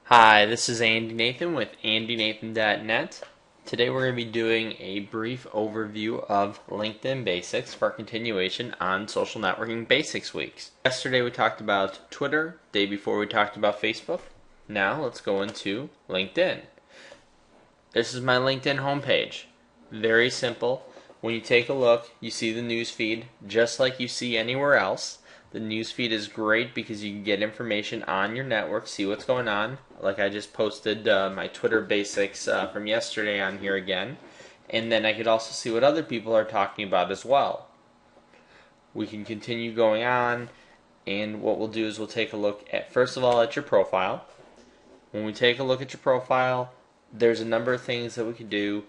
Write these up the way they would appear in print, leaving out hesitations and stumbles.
Hi, this is Andy Nathan with AndyNathan.net. Today we're going to be doing a brief overview of LinkedIn Basics for continuation on Social Networking Basics Weeks. Yesterday we talked about Twitter, day before we talked about Facebook. Now let's go into LinkedIn. This is my LinkedIn homepage. Very simple. When you take a look, you see the news feed just like you see anywhere else. The newsfeed is great because you can get information on your network, see what's going on. Like I just posted my Twitter basics from yesterday on here again. And then I could also see what other people are talking about as well. We can continue going on, and what we'll do is we'll take a look at, first of all, at your profile. When we take a look at your profile, there's a number of things that we can do.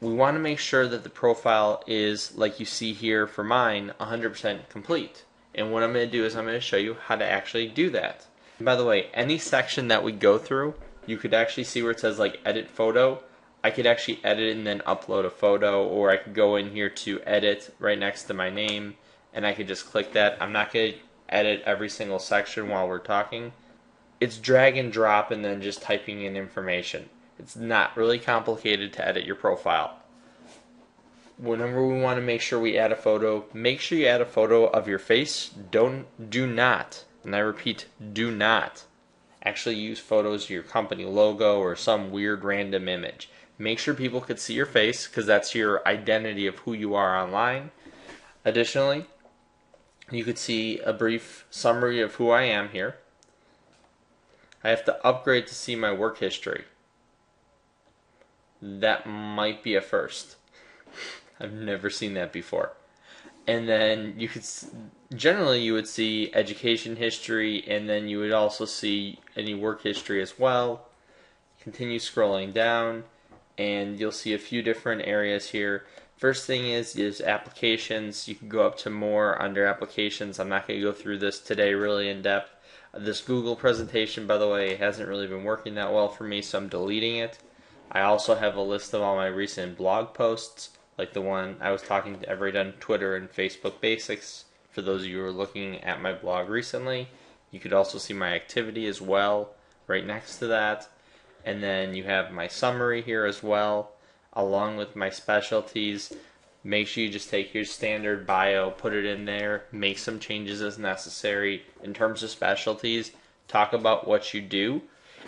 We want to make sure that the profile is, like you see here for mine, 100% complete. And what I'm going to do is I'm going to show you how to actually do that. And by the way, any section that we go through, you could actually see where it says like edit photo. I could actually edit it and then upload a photo, or I could go in here to edit right next to my name and I could just click that. I'm not going to edit every single section while we're talking. It's drag and drop and then just typing in information. It's not really complicated to edit your profile. Whenever we want to make sure we add a photo, make sure you add a photo of your face. Do not, and I repeat, do not actually use photos of your company logo or some weird random image. Make sure people could see your face because that's your identity of who you are online. Additionally, you could see a brief summary of who I am here. I have to upgrade to see my work history. That might be a first. I've never seen that before. And then you could generally you would see education history, and then you would also see any work history as well. Continue scrolling down and you'll see a few different areas here. First thing is applications. You can go up to more under applications. I'm not going to go through this today really in depth. This Google presentation, by the way, hasn't really been working that well for me, so I'm deleting it. I also have a list of all my recent blog posts, like the one I was talking to everybody on Twitter and Facebook Basics. For those of you who are looking at my blog recently, you could also see my activity as well right next to that. And then you have my summary here as well, along with my specialties. Make sure you just take your standard bio, put it in there, make some changes as necessary. In terms of specialties, talk about what you do.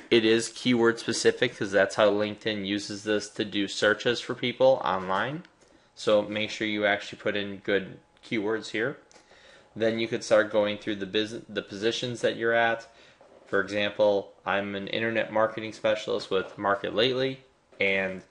It is keyword specific because that's how LinkedIn uses this to do searches for people online. So make sure you actually put in good keywords here. Then you could start going through the positions that you're at. For example, I'm an internet marketing specialist with Market Lately, and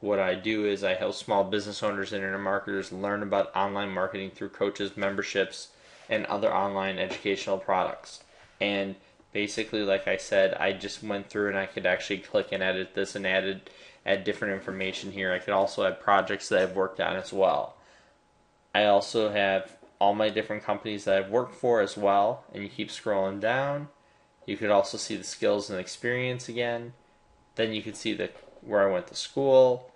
what I do is I help small business owners and internet marketers learn about online marketing through coaches, memberships, and other online educational products. And basically, like I said, I just went through and I could actually click and edit this and add different information here. I could also add projects that I've worked on as well. I also have all my different companies that I've worked for as well, and you keep scrolling down. You could also see the skills and experience again. Then you could see where I went to school.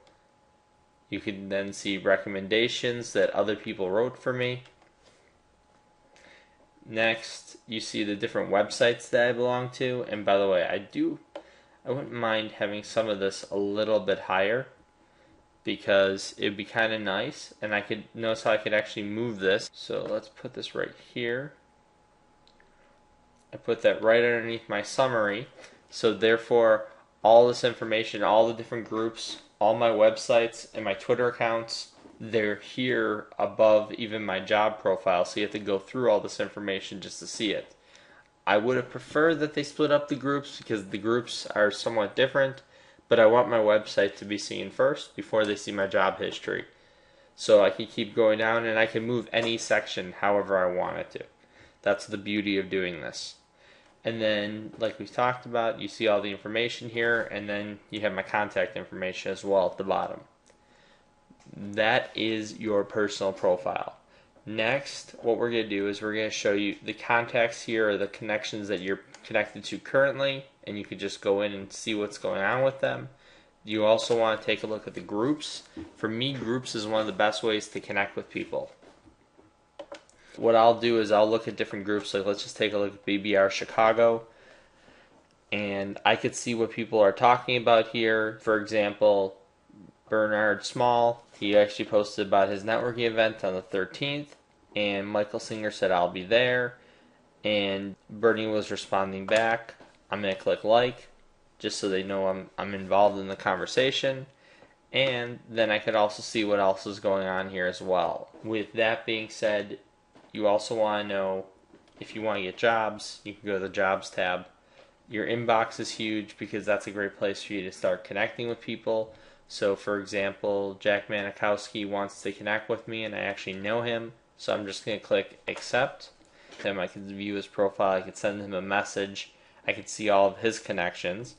You can then see recommendations that other people wrote for me. Next, you see the different websites that I belong to. And by the way, I wouldn't mind having some of this a little bit higher because it would be kind of nice. And I could notice how I could actually move this. So let's put this right here. I put that right underneath my summary. So therefore, all this information, all the different groups, all my websites and my Twitter accounts, they're here above even my job profile, so you have to go through all this information just to see it. I would have preferred that they split up the groups because the groups are somewhat different, but I want my website to be seen first before they see my job history. So I can keep going down and I can move any section however I want it to. That's the beauty of doing this. And then, like we talked about, you see all the information here, and then you have my contact information as well at the bottom. That is your personal profile. Next, what we're going to do is we're going to show you the contacts here, or the connections that you're connected to currently, and you can just go in and see what's going on with them. You also want to take a look at the groups. For me, groups is one of the best ways to connect with people. What I'll do is I'll look at different groups, like let's just take a look at BBR Chicago, and I could see what people are talking about here. For example, Bernard Small, he actually posted about his networking event on the 13th, and Michael Singer said, I'll be there, and Bernie was responding back. I'm going to click like, just so they know I'm involved in the conversation, and then I could also see what else is going on here as well. With that being said, you also want to know if you want to get jobs, you can go to the jobs tab. Your inbox is huge because that's a great place for you to start connecting with people. So, for example, Jack Manikowski wants to connect with me and I actually know him, so I'm just going to click accept. Then I can view his profile, I can send him a message, I can see all of his connections,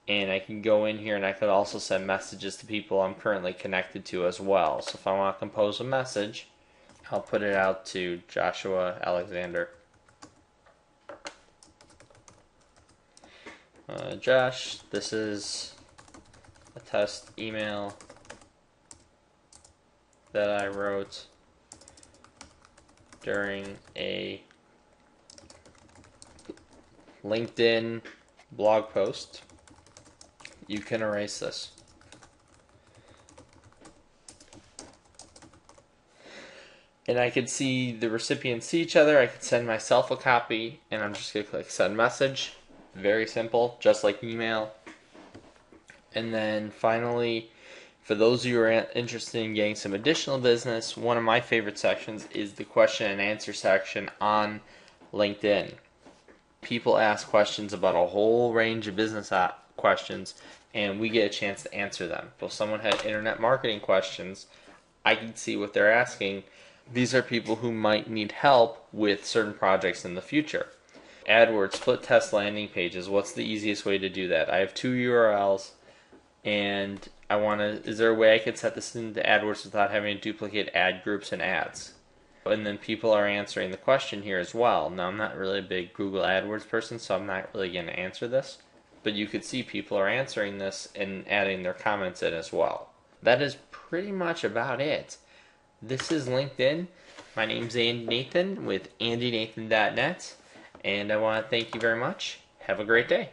and I can go in here and I could also send messages to people I'm currently connected to as well. So if I want to compose a message, I'll put it out to Joshua Alexander. Josh, this is a test email that I wrote during a LinkedIn blog post. You can erase this. And I could see the recipients see each other. I could send myself a copy, and I'm just going to click send message. Very simple, just like email. And then finally, for those of you who are interested in getting some additional business, one of my favorite sections is the question and answer section on LinkedIn. People ask questions about a whole range of business questions, and we get a chance to answer them. If someone had internet marketing questions, I can see what they're asking. These are people who might need help with certain projects in the future. AdWords split test landing pages. What's the easiest way to do that? I have 2 URLs, and I want to. Is there a way I could set this into AdWords without having to duplicate ad groups and ads? And then people are answering the question here as well. Now, I'm not really a big Google AdWords person, so I'm not really going to answer this. But you could see people are answering this and adding their comments in as well. That is pretty much about it. This is LinkedIn. My name's Andy Nathan with AndyNathan.net. And I want to thank you very much. Have a great day.